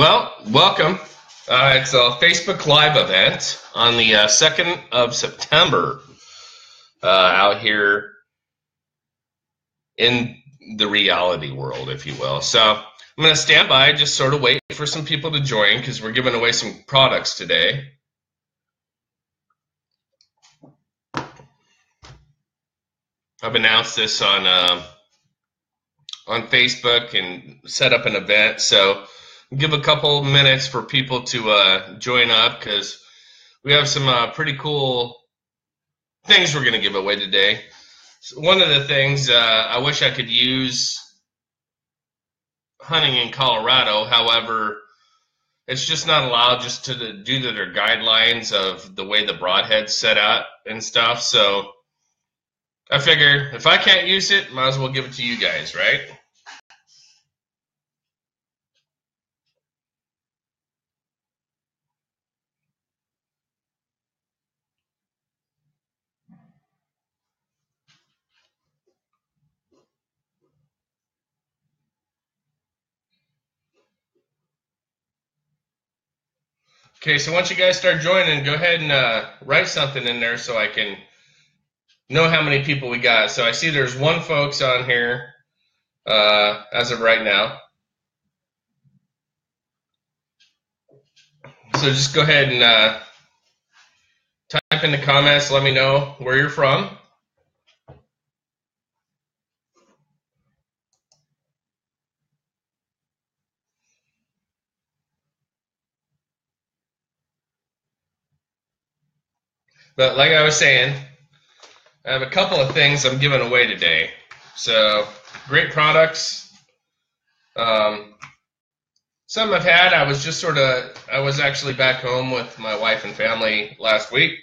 Well, welcome. It's a Facebook Live event on the 2nd of September out here in the reality world, if you will. So I'm going to stand by, just sort of wait for some people to join because we're giving away some products today. I've announced this on Facebook and set up an event, so give a couple minutes for people to join up because we have some pretty cool things we're going to give away today. So one of the things I wish I could use hunting in Colorado, however, it's just not allowed just to due to their guidelines of the way the Broadheads set out and stuff. So I figure if I can't use it, might as well give it to you guys, right? Okay, so once you guys start joining, go ahead and write something in there so I can know how many people we got. So I see there's one folks on here as of right now. So just go ahead and type in the comments, let me know where you're from. But like I was saying, I have a couple of things I'm giving away today. So great products. Some I've had. I was actually back home with my wife and family last week,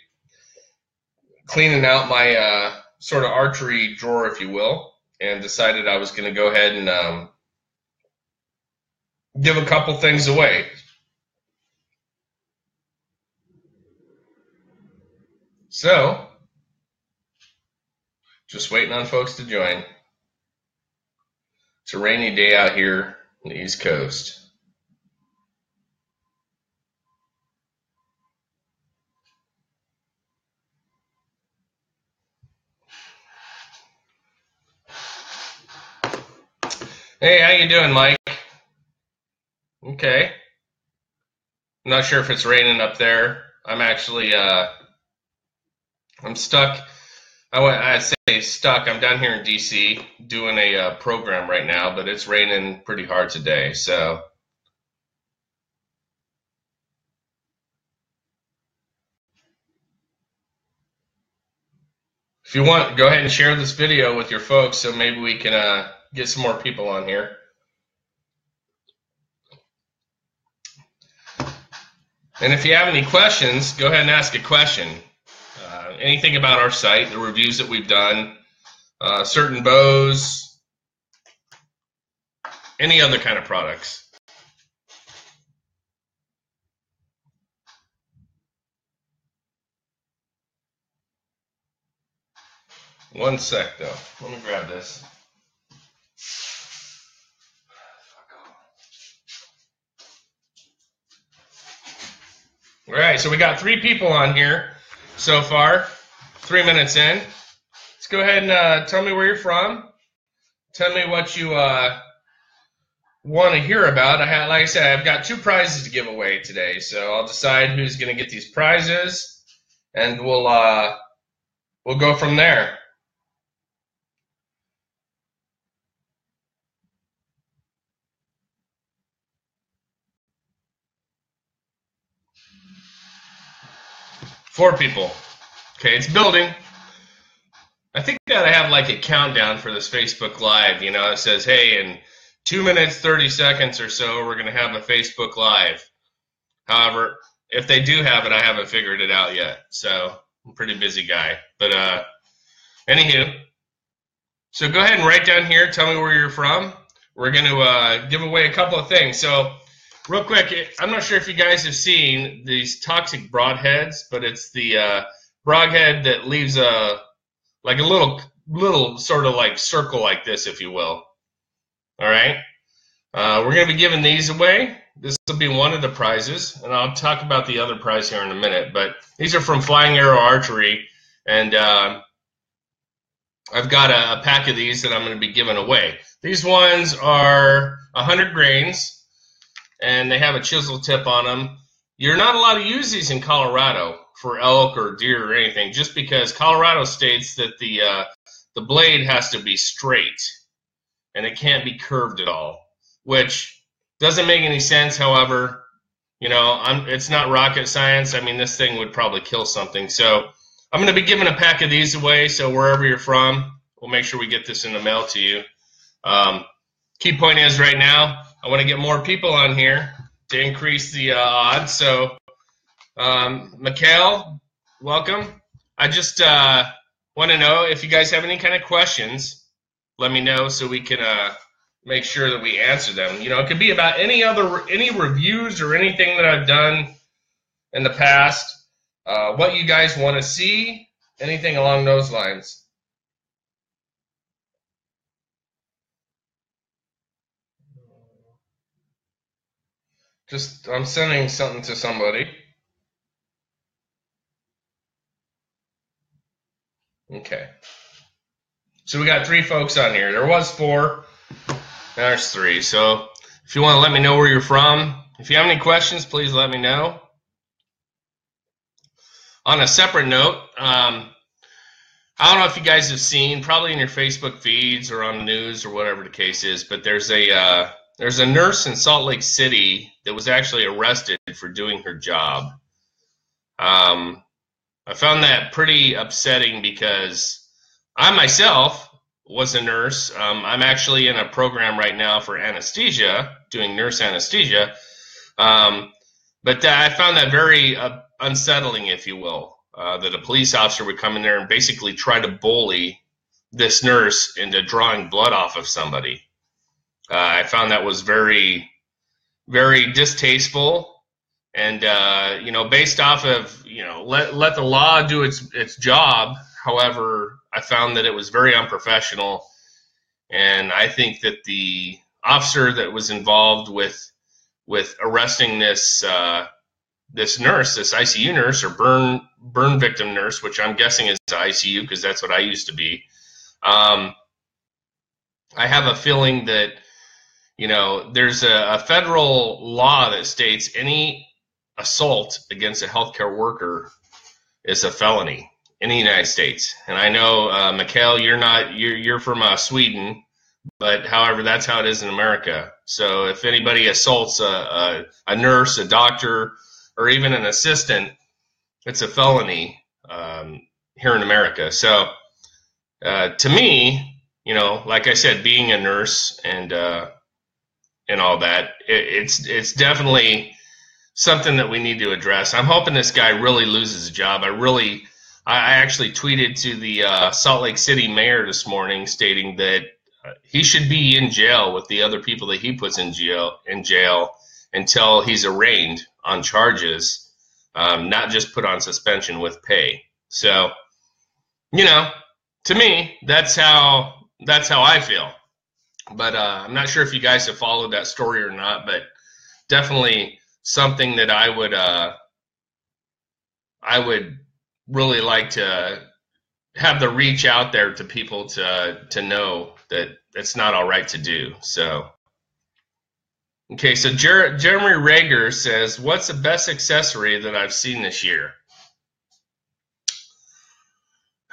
cleaning out my sort of archery drawer, if you will, and decided I was going to go ahead and give a couple things away. So, just waiting on folks to join. It's a rainy day out here on the East Coast. Hey, how you doing, Mike? Okay. I'm not sure if it's raining up there. I'm actually, I'm stuck. I say stuck. I'm down here in D.C. doing a program right now, but it's raining pretty hard today. So if you want, go ahead and share this video with your folks so maybe we can get some more people on here. And if you have any questions, go ahead and ask a question. Anything about our site, the reviews that we've done, certain bows, any other kind of products. One sec, though. Let me grab this. All right, so we got 3 people on here so far, 3 minutes in. Let's go ahead and tell me where you're from. Tell me what you want to hear about. Like I said, I've got 2 prizes to give away today, so I'll decide who's going to get these prizes, and we'll go from there. Four people. Okay, it's building. I think that I have like a countdown for this Facebook Live. You know, it says, hey, in 2 minutes, 30 seconds or so, we're going to have a Facebook Live. However, if they do have it, I haven't figured it out yet. So I'm a pretty busy guy. But anywho, so go ahead and write down here. Tell me where you're from. We're going to give away a couple of things. So real quick, I'm not sure if you guys have seen these toxic broadheads, but it's the broadhead that leaves like a little sort of like circle like this, if you will. All right. We're going to be giving these away. This will be one of the prizes, and I'll talk about the other prize here in a minute. But these are from Flying Arrow Archery, and I've got a pack of these that I'm going to be giving away. These ones are 100 grains, and they have a chisel tip on them. You're not allowed to use these in Colorado for elk or deer or anything, just because Colorado states that the blade has to be straight, and it can't be curved at all, which doesn't make any sense. However, you know, it's not rocket science. I mean, this thing would probably kill something. So I'm going to be giving a pack of these away. So wherever you're from, we'll make sure we get this in the mail to you. Key point is right now, I want to get more people on here to increase the odds. So, Mikhail, welcome. I just want to know if you guys have any kind of questions. Let me know so we can make sure that we answer them. You know, it could be about any reviews or anything that I've done in the past, what you guys want to see, anything along those lines. I'm sending something to somebody. Okay. So we got 3 folks on here. There was 4. There's 3. So if you want to let me know where you're from, if you have any questions, please let me know. On a separate note, I don't know if you guys have seen, probably in your Facebook feeds or on the news or whatever the case is, but there's a nurse in Salt Lake City that was actually arrested for doing her job. I found that pretty upsetting because I myself was a nurse. I'm actually in a program right now for anesthesia, doing nurse anesthesia. But I found that very unsettling, if you will, that a police officer would come in there and basically try to bully this nurse into drawing blood off of somebody. I found that was very, very distasteful. And, you know, based off of, you know, let the law do its job. However, I found that it was very unprofessional. And I think that the officer that was involved with arresting this nurse, this ICU nurse or burn victim nurse, which I'm guessing is ICU because that's what I used to be. I have a feeling that, you know, there's a federal law that states any assault against a healthcare worker is a felony in the United States. And I know, Mikhail, you're from Sweden, but however, that's how it is in America. So if anybody assaults a nurse, a doctor, or even an assistant, it's a felony here in America. So to me, you know, like I said, being a nurse and all that, it's definitely something that we need to address. I'm hoping this guy really loses his job. I actually tweeted to the Salt Lake City mayor this morning stating that he should be in jail with the other people that he puts in jail until he's arraigned on charges, not just put on suspension with pay. So, you know, to me, that's how I feel. But I'm not sure if you guys have followed that story or not, but definitely something that I would really like to have the reach out there to people to know that it's not all right to do. So, okay, so Jeremy Rager says, what's the best accessory that I've seen this year?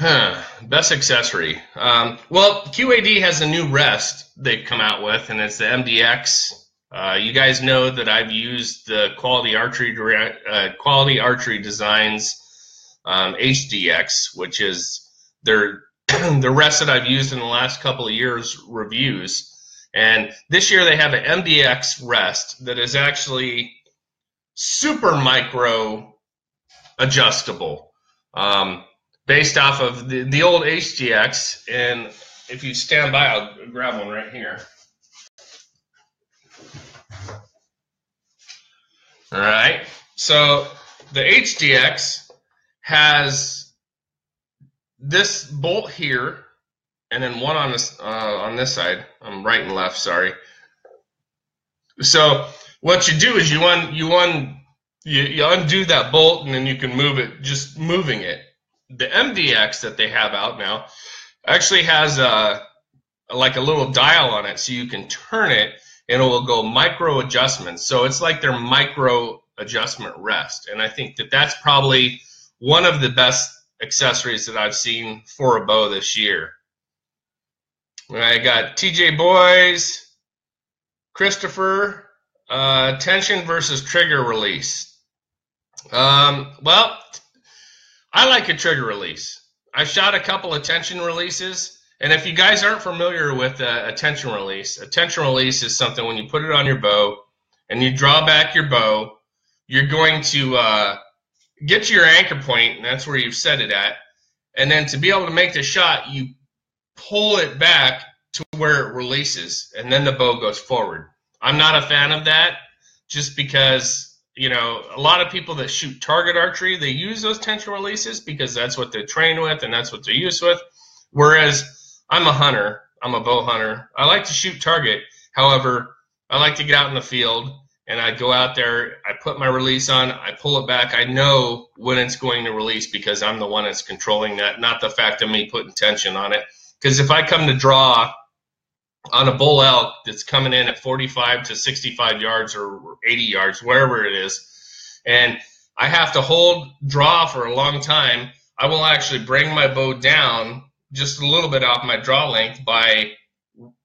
Best accessory. Well, QAD has a new rest they've come out with, and it's the MDX. You guys know that I've used the Quality Archery Designs HDX, which is the rest that I've used in the last couple of years' reviews. And this year they have an MDX rest that is actually super micro adjustable, based off of the old HDX. And if you stand by, I'll grab one right here. All right, so the HDX has this bolt here, and then one on this side. I'm right and left, sorry. So what you do is you undo that bolt, and then you can move it, just moving it. The MDX that they have out now actually has like a little dial on it, so you can turn it and it will go micro adjustments. So it's like their micro adjustment rest. And I think that that's probably one of the best accessories that I've seen for a bow this year. I got TJ Boys, Christopher, tension versus trigger release. Well, I like a trigger release. I shot a couple of tension releases, and if you guys aren't familiar with a tension release is something when you put it on your bow and you draw back your bow, you're going to get to your anchor point, and that's where you've set it at, and then to be able to make the shot, you pull it back to where it releases, and then the bow goes forward. I'm not a fan of that, just because, you know, a lot of people that shoot target archery, they use those tension releases because that's what they train with and that's what they're used with. Whereas I'm a hunter, I'm a bow hunter. I like to shoot target. However, I like to get out in the field and I go out there, I put my release on, I pull it back. I know when it's going to release because I'm the one that's controlling that, not the fact of me putting tension on it. Because if I come to draw on a bull elk that's coming in at 45 to 65 yards or 80 yards, wherever it is, and I have to hold draw for a long time, I will actually bring my bow down just a little bit off my draw length by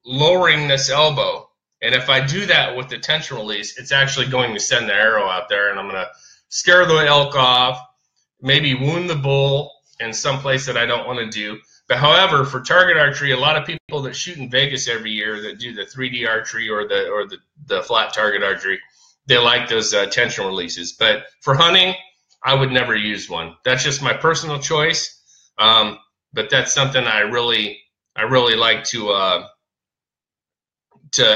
lowering this elbow. And if I do that with the tension release, it's actually going to send the arrow out there, and I'm going to scare the elk off, maybe wound the bull in some place that I don't want to do. But however, for target archery, a lot of people that shoot in Vegas every year that do the 3D archery or the flat target archery, they like those tension releases. But for hunting, I would never use one. That's just my personal choice. But that's something I really like to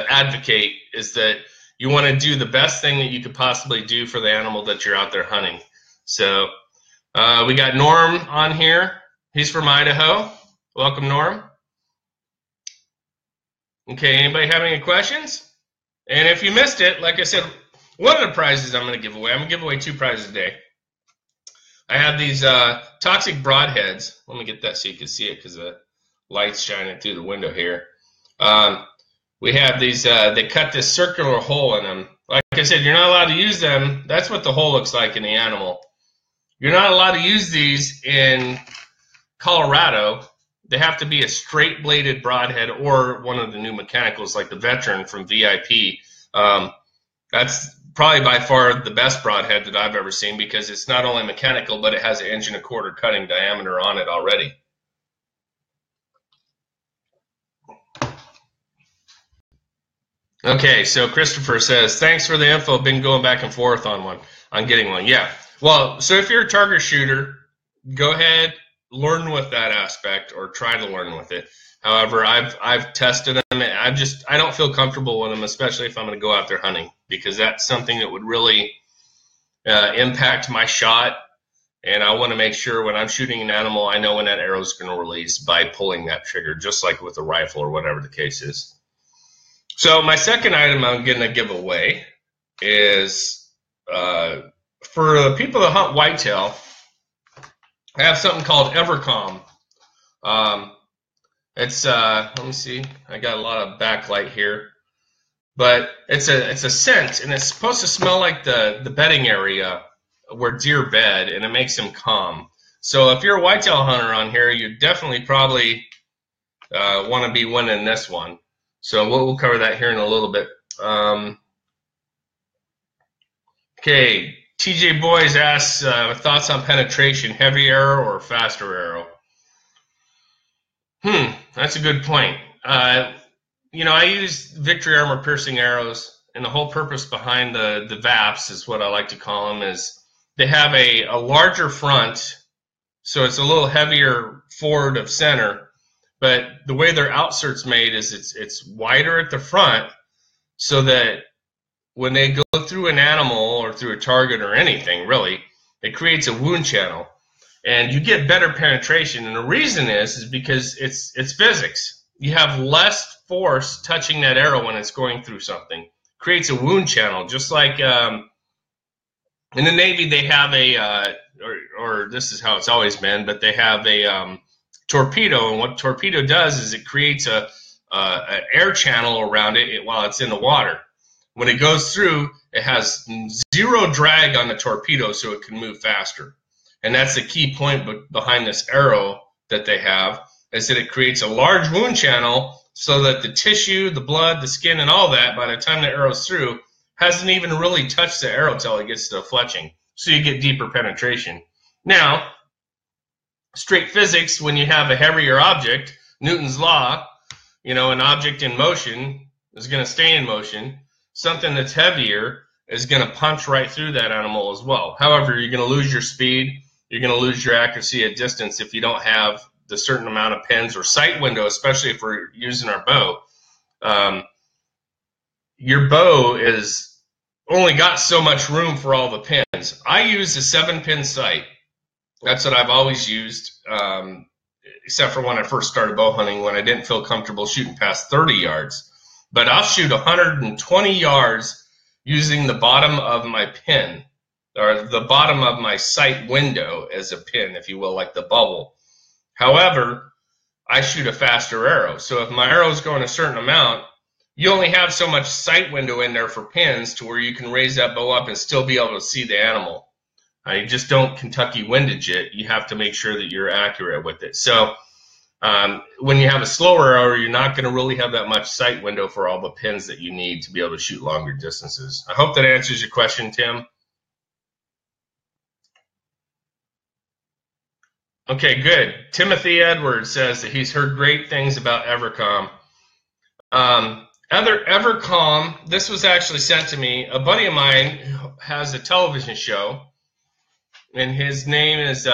advocate, is that you want to do the best thing that you could possibly do for the animal that you're out there hunting. So we got Norm on here. He's from Idaho. Welcome, Norm. Okay, anybody have any questions? And if you missed it, like I said, one of the prizes I'm going to give away, I'm going to give away 2 prizes a day. I have these toxic broadheads. Let me get that so you can see it because the light's shining through the window here. We have these, they cut this circular hole in them. Like I said, you're not allowed to use them. That's what the hole looks like in the animal. You're not allowed to use these in Colorado. They have to be a straight bladed broadhead or one of the new mechanicals like the Veteran from VIP. That's probably by far the best broadhead that I've ever seen because it's not only mechanical, but it has an 1.25 inch cutting diameter on it already. Okay, so Christopher says, thanks for the info. Been going back and forth on getting one. Yeah. Well, so if you're a target shooter, go ahead, learn with that aspect or try to learn with it. However, I've tested them. I don't feel comfortable with them, especially if I'm going to go out there hunting, because that's something that would really impact my shot. And I want to make sure when I'm shooting an animal, I know when that arrow is going to release by pulling that trigger, just like with a rifle or whatever the case is. So my second item I'm going to give away is for the people that hunt whitetail, I have something called Evercalm. It's let me see, I got a lot of backlight here, but it's a scent, and it's supposed to smell like the bedding area where deer bed, and it makes them calm. So if you're a whitetail hunter on here, you definitely probably want to be winning this one. So we'll cover that here in a little bit. Okay, TJ Boys asks thoughts on penetration, heavy arrow or faster arrow? That's a good point. You know, I use Victory Armor piercing arrows, and the whole purpose behind the VAPs is what I like to call them, is they have a larger front, so it's a little heavier forward of center, but the way their outsert's made is it's wider at the front, so that when they go through an animal or through a target or anything, really, it creates a wound channel. And you get better penetration, and the reason is because it's physics. You have less force touching that arrow when it's going through something. creates a wound channel, just like in the Navy they have a, or this is how it's always been, but they have a torpedo, and what torpedo does is it creates an air channel around it while it's in the water. When it goes through, it has zero drag on the torpedo, so it can move faster. And that's the key point behind this arrow that they have, is that it creates a large wound channel so that the tissue, the blood, the skin, and all that, by the time the arrow's through, hasn't even really touched the arrow till it gets to the fletching. So you get deeper penetration. Now, straight physics, when you have a heavier object, Newton's law, an object in motion is going to stay in motion. Something that's heavier is going to punch right through that animal as well. However, you're going to lose your speed. You're going to lose your accuracy at distance if you don't have the certain amount of pins or sight window, especially if we're using our bow. Your bow is only got so much room for all the pins. I use a 7-pin sight. That's what I've always used, except for when I first started bow hunting, when I didn't feel comfortable shooting past 30 yards. But I'll shoot 120 yards using the bottom of my pin, or the bottom of my sight window as a pin, if you will, like the bubble. However, I shoot a faster arrow. So if my arrow is going a certain amount, you only have so much sight window in there for pins to where you can raise that bow up and still be able to see the animal. You just don't Kentucky windage it. You have to make sure that you're accurate with it. So when you have a slower arrow, you're not going to really have that much sight window for all the pins that you need to be able to shoot longer distances. I hope that answers your question, Tim. Okay, good. Timothy Edwards says that he's heard great things about Evercom. Evercom, this was actually sent to me. A buddy of mine has a television show, and his name is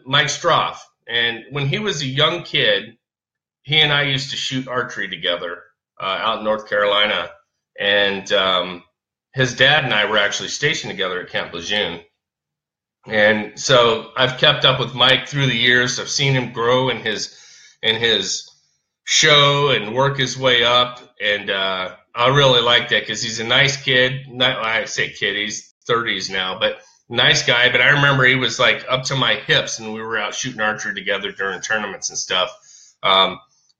Mike Stroff. And when he was a young kid, he and I used to shoot archery together out in North Carolina. And his dad and I were actually stationed together at Camp Lejeune. And so I've kept up with Mike through the years. I've seen him grow in his show and work his way up. And I really like that because he's a nice kid. I say kid, he's 30s now, but nice guy. But I remember he was like up to my hips, and we were out shooting archery together during tournaments and stuff.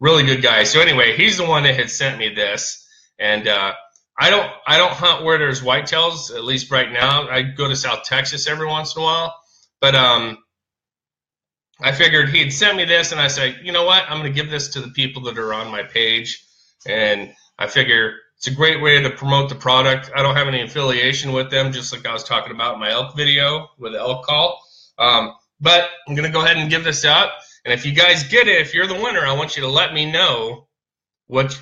Really good guy. So anyway, he's the one that had sent me this. And I don't hunt where there's whitetails, at least right now. I go to South Texas every once in a while. But I figured he'd sent me this, and I said, you know what? I'm going to give this to the people that are on my page. And I figure it's a great way to promote the product. I don't have any affiliation with them, just like I was talking about in my elk video with the elk call. But I'm going to go ahead and give this out. And if you guys get it, if you're the winner, I want you to let me know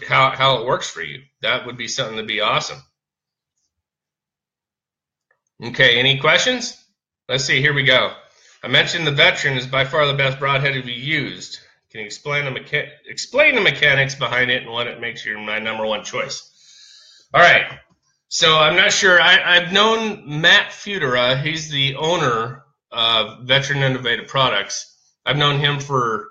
how it works for you. That would be something to be awesome. Okay, any questions? Let's see, here we go. I mentioned the Veteran is by far the best broadhead to be used. Can you explain the mechanics behind it and what it makes my number one choice? All right, so I'm not sure. I've known Matt Futera. He's the owner of Veteran Innovative Products. I've known him for,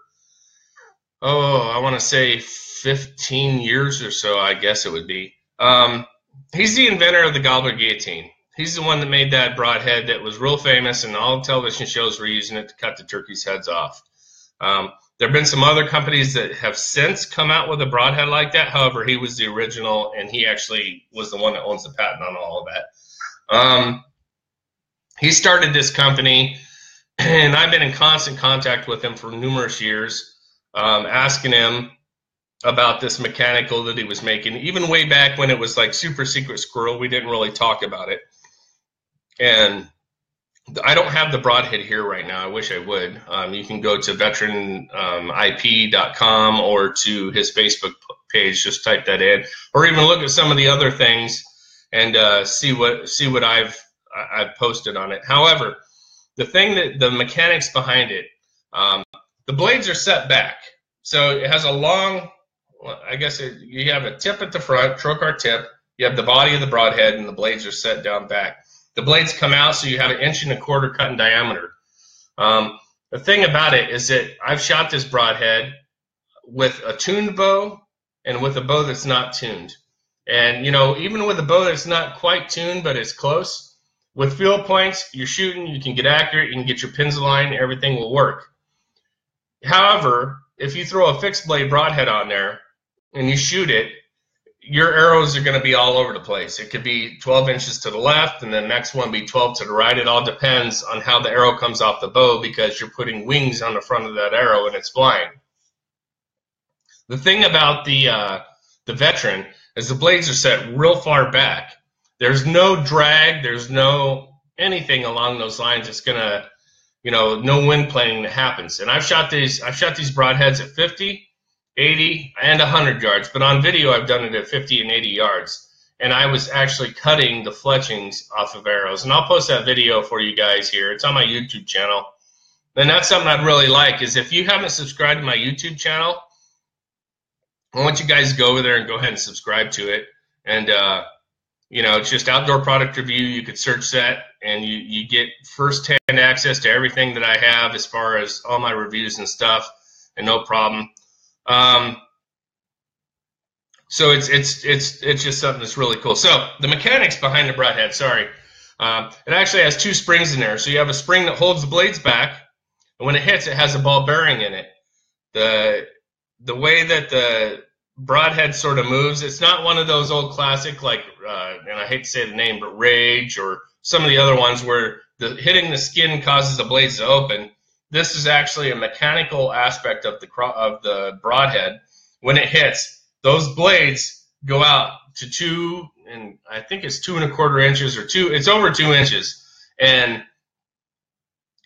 I want to say 15 years or so, I guess it would be. He's the inventor of the Gobbler Guillotine. He's the one that made that broadhead that was real famous, and all television shows were using it to cut the turkeys' heads off. There have been some other companies that have since come out with a broadhead like that. However, he was the original, and he actually was the one that owns the patent on all of that. He started this company, and I've been in constant contact with him for numerous years, asking him about this mechanical that he was making. Even way back when it was like super secret squirrel, we didn't really talk about it. And I don't have the broadhead here right now. I wish I would. You can go to veteranip.com or to his Facebook page. Just type that in, or even look at some of the other things and see what I've posted on it. However, the mechanics behind it, the blades are set back, so it has a long. I guess you have a tip at the front, trocar tip. You have the body of the broadhead, and the blades are set down back. The blades come out, so you have 1.25 inches cut in diameter. The thing about it is that I've shot this broadhead with a tuned bow and with a bow that's not tuned. And, you know, even with a bow that's not quite tuned, but it's close, with field points, you're shooting, you can get accurate, you can get your pins aligned, everything will work. However, if you throw a fixed blade broadhead on there and you shoot it, your arrows are going to be all over the place. It could be 12 inches to the left, and the next one be 12 to the right. It all depends on how the arrow comes off the bow, because you're putting wings on the front of that arrow and it's flying. The thing about the Veteran is the blades are set real far back. There's no drag. There's no anything along those lines. It's going to, you know, no wind planing that happens. And I've shot these broadheads at 50, 80, and 100 yards. But on video, I've done it at 50 and 80 yards. And I was actually cutting the fletchings off of arrows. And I'll post that video for you guys here. It's on my YouTube channel. And that's something I'd really like, is if you haven't subscribed to my YouTube channel, I want you guys to go over there and go ahead and subscribe to it. And, you know, it's just Outdoor Product Review. You could search that, and you get first-hand access to everything that I have as far as all my reviews and stuff, and no problem. So it's just something that's really cool. So the mechanics behind the broadhead, sorry. It actually has two springs in there. So you have a spring that holds the blades back, and when it hits, it has a ball bearing in it. The way that the broadhead sort of moves, it's not one of those old classic, like, and I hate to say the name, but Rage or some of the other ones where hitting the skin causes the blades to open. This is actually a mechanical aspect of the broadhead. When it hits, those blades go out to 2, and I think it's 2 1/4 inches or 2. It's over 2 inches, and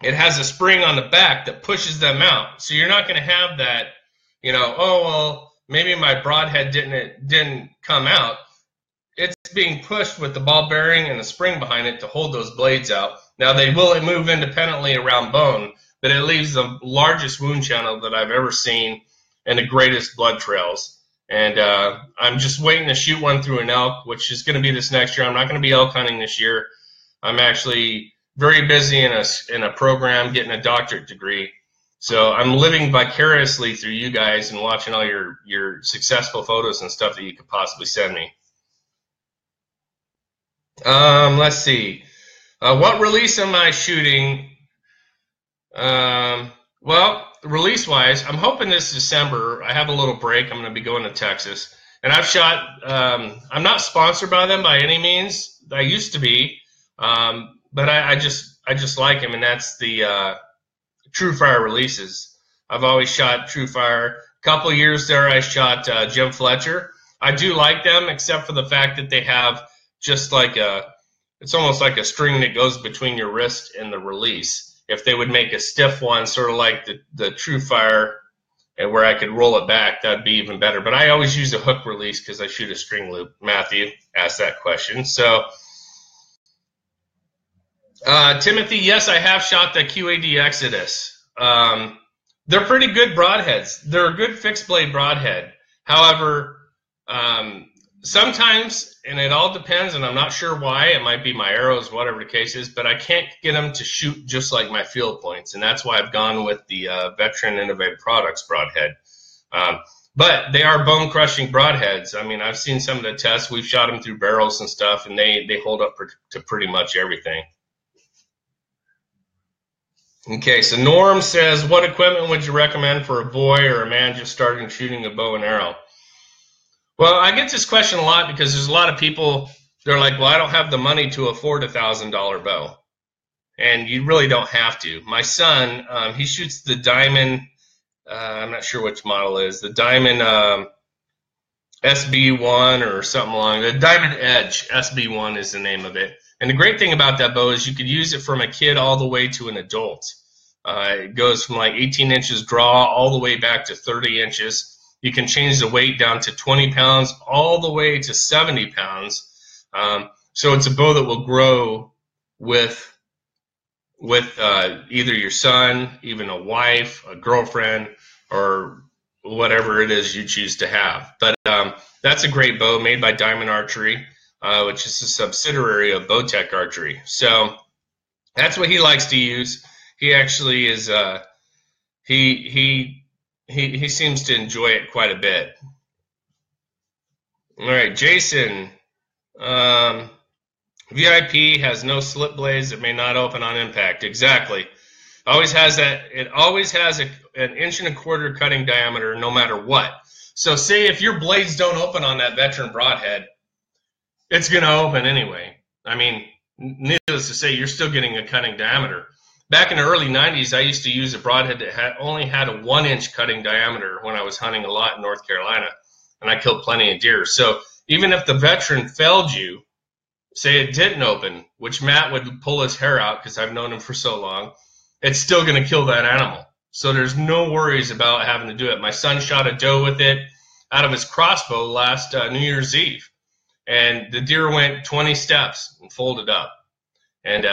it has a spring on the back that pushes them out. So you're not going to have that, you know, oh well, maybe my broadhead didn't come out. It's being pushed with the ball bearing and the spring behind it to hold those blades out. Now they will move independently around bone, but it leaves the largest wound channel that I've ever seen and the greatest blood trails. And I'm just waiting to shoot one through an elk, which is going to be this next year. I'm not going to be elk hunting this year. I'm actually very busy in a program getting a doctorate degree. So I'm living vicariously through you guys and watching all your successful photos and stuff that you could possibly send me. Let's see. What release am I shooting? Well, release-wise, I'm hoping this December. I have a little break. I'm going to be going to Texas. And I've shot, I'm not sponsored by them by any means. I used to be. But I just like them, and that's the TrueFire releases. I've always shot TrueFire. A couple of years there, I shot Jim Fletcher. I do like them, except for the fact that they have just like it's almost like a string that goes between your wrist and the release. If they would make a stiff one, sort of like the TrueFire, and where I could roll it back, that'd be even better. But I always use a hook release because I shoot a string loop. Matthew asked that question. So, Timothy, yes, I have shot the QAD Exodus. They're pretty good broadheads. They're a good fixed blade broadhead. However, sometimes, and it all depends, and I'm not sure why, it might be my arrows, whatever the case is, but I can't get them to shoot just like my field points, and that's why I've gone with the Veteran Innovative Products broadhead. But they are bone-crushing broadheads. I mean, I've seen some of the tests. We've shot them through barrels and stuff, and they hold up to pretty much everything. Okay, so Norm says, what equipment would you recommend for a boy or a man just starting shooting a bow and arrow? Well, I get this question a lot because there's a lot of people, they're like, well, I don't have the money to afford a $1,000 bow. And you really don't have to. My son, he shoots the Diamond, I'm not sure which model it is, the Diamond SB1 or something along, the Diamond Edge SB1 is the name of it. And the great thing about that bow is you could use it from a kid all the way to an adult. It goes from like 18 inches draw all the way back to 30 inches. You can change the weight down to 20 pounds all the way to 70 pounds. So it's a bow that will grow with either your son, even a wife, a girlfriend, or whatever it is you choose to have. But that's a great bow made by Diamond Archery, which is a subsidiary of Bowtech Archery. So that's what he likes to use. He actually is he seems to enjoy it quite a bit. All right, Jason. VIP has no slip blades that may not open on impact. Exactly. Always has that. It always has an 1.25 inch cutting diameter, no matter what. So, say if your blades don't open on that veteran broadhead, it's going to open anyway. I mean, needless to say, you're still getting a cutting diameter. Back in the early 90s, I used to use a broadhead that only had a 1-inch cutting diameter when I was hunting a lot in North Carolina, and I killed plenty of deer. So even if the veteran failed you, say it didn't open, which Matt would pull his hair out because I've known him for so long, it's still going to kill that animal. So there's no worries about having to do it. My son shot a doe with it out of his crossbow last New Year's Eve, and the deer went 20 steps and folded up. And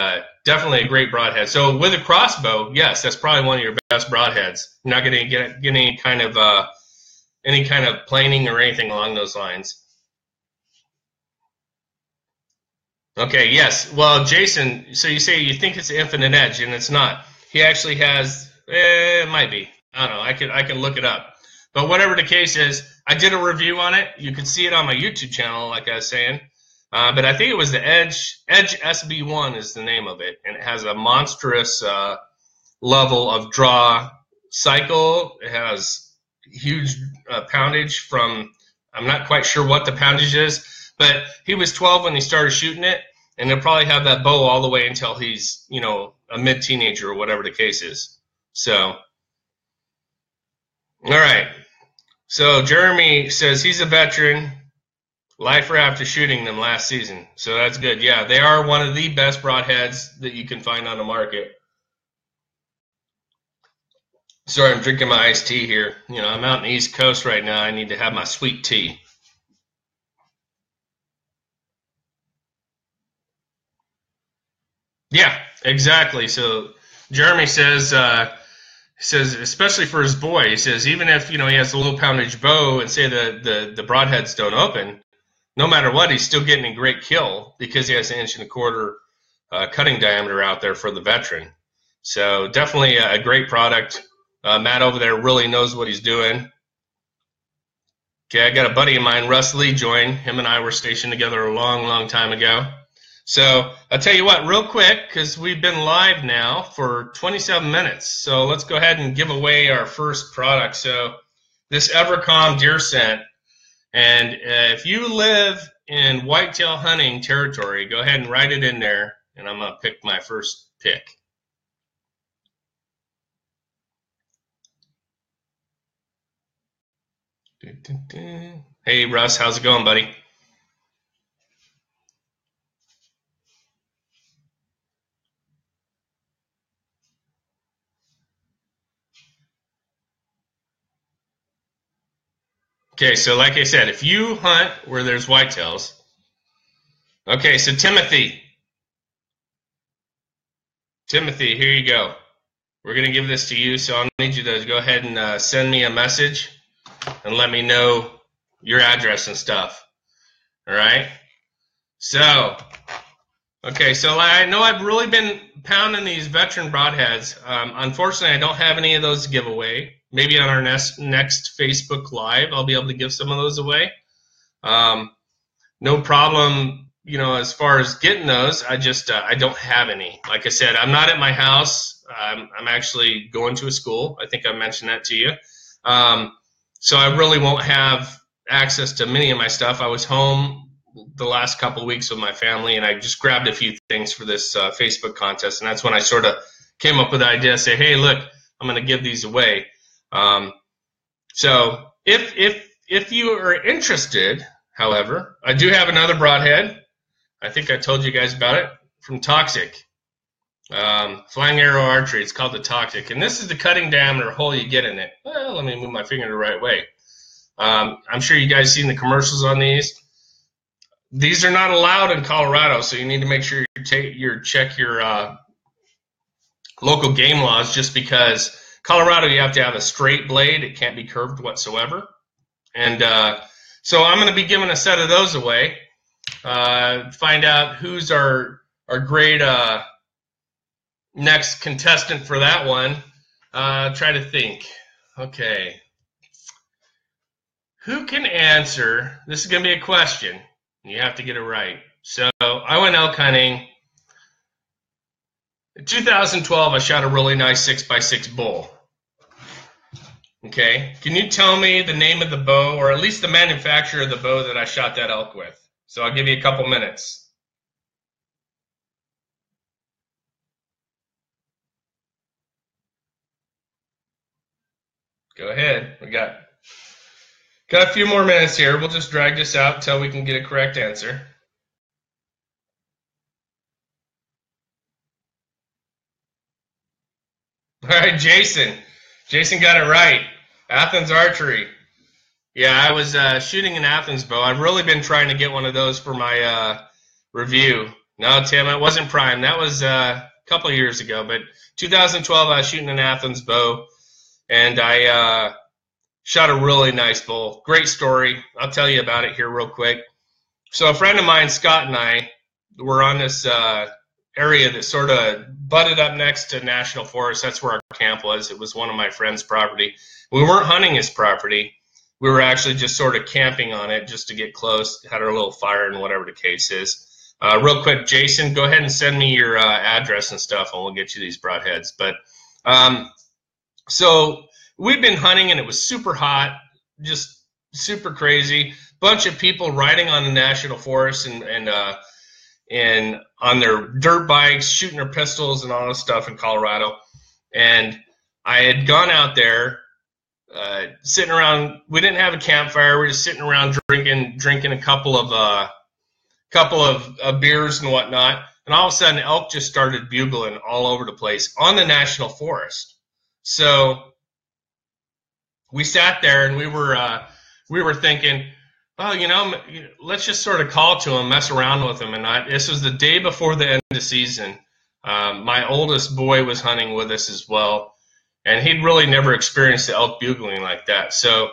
definitely a great broadhead. So with a crossbow, yes, that's probably one of your best broadheads. You're not going to get any kind of planing or anything along those lines. Okay, yes. Well, Jason, so you say you think it's infinite edge, and it's not. He actually has. It might be. I don't know. I can look it up. But whatever the case is, I did a review on it. You can see it on my YouTube channel, like I was saying. But I think it was the Edge SB1 is the name of it, and it has a monstrous level of draw cycle. It has huge poundage from, I'm not quite sure what the poundage is, but he was 12 when he started shooting it, and he'll probably have that bow all the way until he's, a mid-teenager or whatever the case is. So, all right. So Jeremy says he's a veteran. Lifer after shooting them last season. So that's good. Yeah, they are one of the best broadheads that you can find on the market. Sorry, I'm drinking my iced tea here. I'm out in the East Coast right now. I need to have my sweet tea. Yeah, exactly. So Jeremy says, especially for his boy, he says, even if, he has a low poundage bow and say the broadheads don't open, no matter what, he's still getting a great kill because he has an 1.25 inch cutting diameter out there for the veteran. So definitely a great product. Matt over there really knows what he's doing. Okay, I got a buddy of mine, Russ Lee, joined. Him and I were stationed together a long, long time ago. So I'll tell you what, real quick, because we've been live now for 27 minutes. So let's go ahead and give away our first product. So this Evercom deer scent. And if you live in whitetail hunting territory, go ahead and write it in there, and I'm going to pick my first pick. Hey, Russ, how's it going, buddy? Okay, so like I said, if you hunt where there's whitetails, okay, so Timothy, here you go. We're going to give this to you, so I'll need you to go ahead and send me a message and let me know your address and stuff. All right? So, okay, so I know I've really been pounding these veteran broadheads. Unfortunately, I don't have any of those to give away. Maybe on our next Facebook Live, I'll be able to give some of those away. No problem, as far as getting those. I just I don't have any. Like I said, I'm not at my house. I'm actually going to a school. I think I mentioned that to you. So I really won't have access to many of my stuff. I was home the last couple of weeks with my family, and I just grabbed a few things for this Facebook contest, and that's when I sort of came up with the idea to say, hey, look, I'm going to give these away. So if you are interested, however, I do have another broadhead. I think I told you guys about it, from Toxic. Flying Arrow Archery. It's called the Toxic. And this is the cutting diameter hole you get in it. Well, let me move my finger the right way. I'm sure you guys seen the commercials on these. These are not allowed in Colorado, so you need to make sure you check your local game laws, just because Colorado, you have to have a straight blade. It can't be curved whatsoever. And so I'm going to be giving a set of those away. Find out who's our great next contestant for that one. Try to think. Okay. Who can answer? This is going to be a question. You have to get it right. So I went elk hunting. In 2012, I shot a really nice 6x6 bull. Okay, can you tell me the name of the bow, or at least the manufacturer of the bow that I shot that elk with? So I'll give you a couple minutes. Go ahead. We got a few more minutes here. We'll just drag this out until we can get a correct answer. All right, Jason. Jason got it right. Athens Archery. Yeah, I was shooting an Athens bow. I've really been trying to get one of those for my review. No, Tim, it wasn't prime. That was a couple of years ago. But 2012, I was shooting an Athens bow, and I shot a really nice bull. Great story. I'll tell you about it here real quick. So a friend of mine, Scott, and I were on this area that sort of butted up next to National Forest. That's where our camp was. It was one of my friend's property. We weren't hunting his property. We were actually just sort of camping on it just to get close, had our little fire and whatever the case is. Real quick, Jason, go ahead and send me your address and stuff, and we'll get you these broadheads. But so we'd been hunting, and it was super hot, just super crazy. Bunch of people riding on the National Forest and on their dirt bikes, shooting their pistols and all this stuff in Colorado. And I had gone out there, sitting around. We didn't have a campfire. We were just sitting around drinking a couple of beers and whatnot. And all of a sudden, elk just started bugling all over the place on the National Forest. So we sat there and we were thinking, well, let's just sort of call to him, mess around with him. And this was the day before the end of the season. My oldest boy was hunting with us as well, and he'd really never experienced the elk bugling like that. So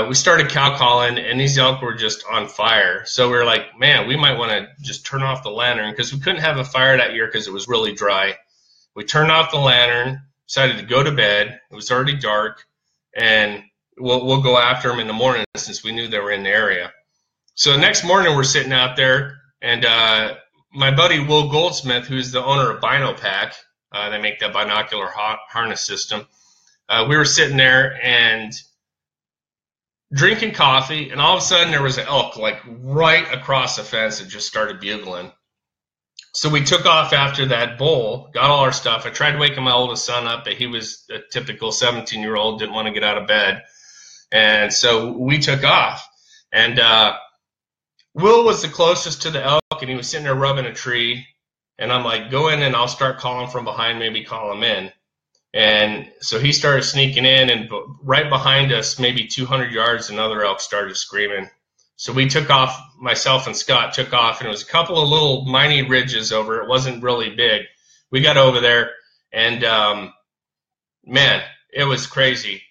we started cow calling, and these elk were just on fire. So we were like, man, we might want to just turn off the lantern, because we couldn't have a fire that year because it was really dry. We turned off the lantern, decided to go to bed. It was already dark, and we'll go after them in the morning since we knew they were in the area. So the next morning we're sitting out there, and my buddy Will Goldsmith, who's the owner of Bino Pack, they make that binocular harness system. We were sitting there and drinking coffee, and all of a sudden there was an elk like right across the fence that just started bugling. So we took off after that bull, got all our stuff. I tried waking my oldest son up, but he was a typical 17-year-old, didn't want to get out of bed. And so we took off. And Will was the closest to the elk, and he was sitting there rubbing a tree. And I'm like, go in and I'll start calling from behind, maybe call him in. And so he started sneaking in, and right behind us, maybe 200 yards, another elk started screaming. So we took off, myself and Scott took off, and it was a couple of little miney ridges over. It wasn't really big. We got over there, and man, it was crazy.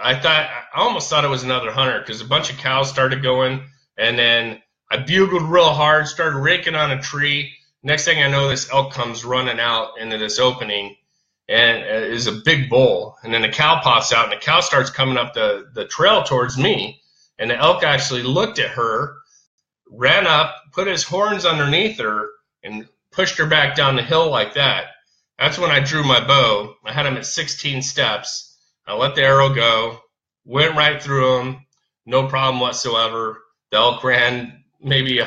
I almost thought it was another hunter, because a bunch of cows started going, and then I bugled real hard, started raking on a tree. Next thing I know, this elk comes running out into this opening, and it is a big bull. And then the cow pops out, and the cow starts coming up the trail towards me. And the elk actually looked at her, ran up, put his horns underneath her, and pushed her back down the hill like that. That's when I drew my bow. I had him at 16 steps. I let the arrow go, went right through him, no problem whatsoever. The elk ran maybe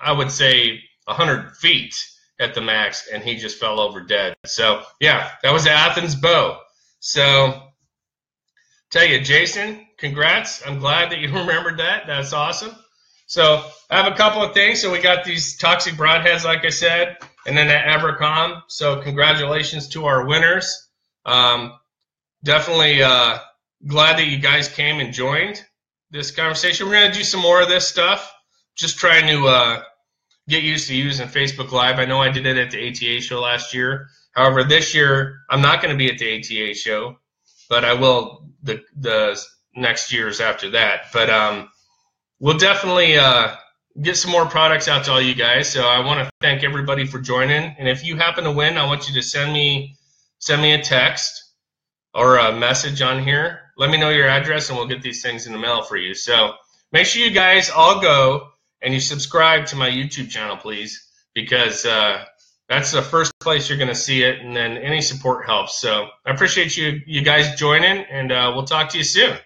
I would say 100 feet at the max, and he just fell over dead. So, yeah, that was the Athens bow. So, tell you, Jason, congrats. I'm glad that you remembered that. That's awesome. So I have a couple of things. So we got these toxic broadheads, like I said, and then that Abercom. So congratulations to our winners. Definitely glad that you guys came and joined this conversation. We're going to do some more of this stuff. Just trying to get used to using Facebook Live. I know I did it at the ATA show last year. However, this year I'm not going to be at the ATA show, but I will the next years after that. But we'll definitely get some more products out to all you guys. So I want to thank everybody for joining. And if you happen to win, I want you to send me a text or a message on here let me know your address, and we'll get these things in the mail for you. So make sure you guys all go and you subscribe to my YouTube channel, please, because that's the first place you're going to see it, and then any support helps. So I appreciate you guys joining, and we'll talk to you soon.